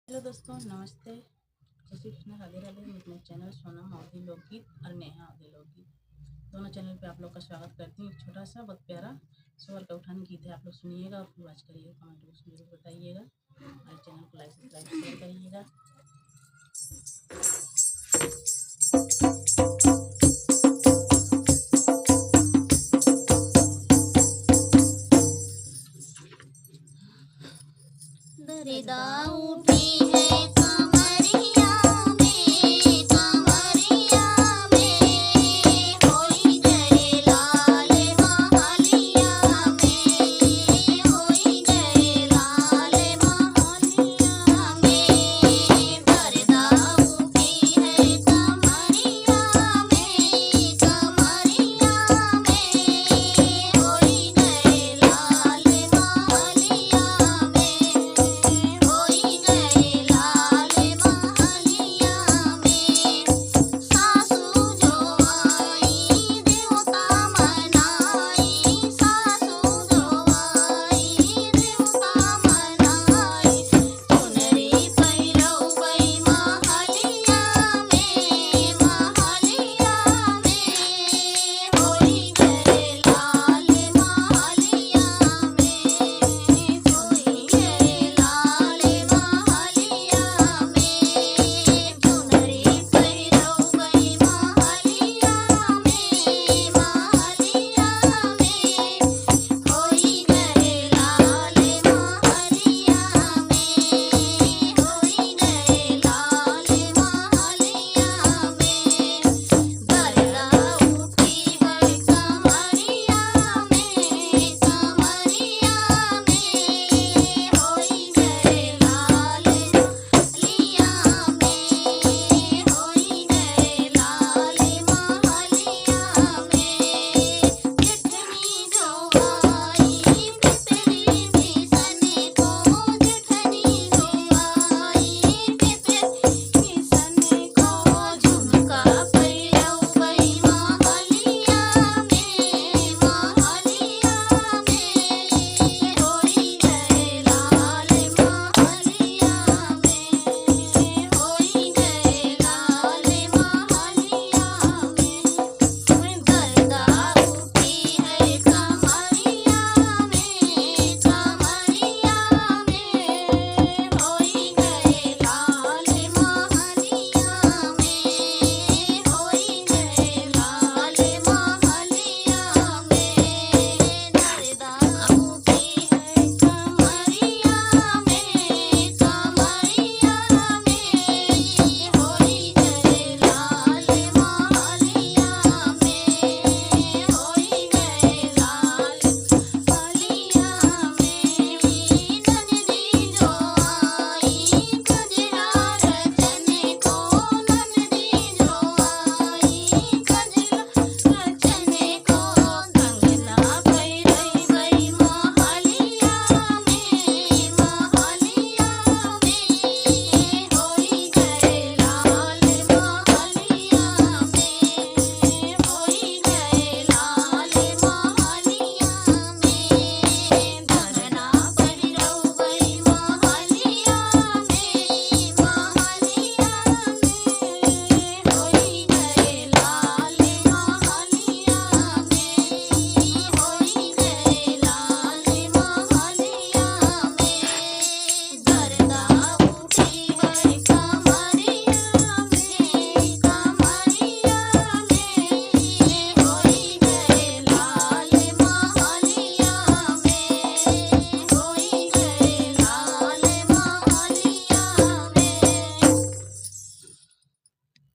Hello दोस्तों, नमस्ते। जय श्री कृष्ण, राधे राधे। अपने चैनल सोनम अवधी लोकगीत और नेहा अवधी लोकगीत दोनों चैनल पे आप लोग का स्वागत करती हूँ। एक छोटा सा बहुत प्यारा स्वर का उठान गीत है, आप लोग सुनिएगा और फिर वॉच करिएगा, कमेंट बॉक्स में जरूर बताइएगा। हमारे चैनल को लाइक सब्सक्राइब शेयर करिएगा। दरिदा उठी है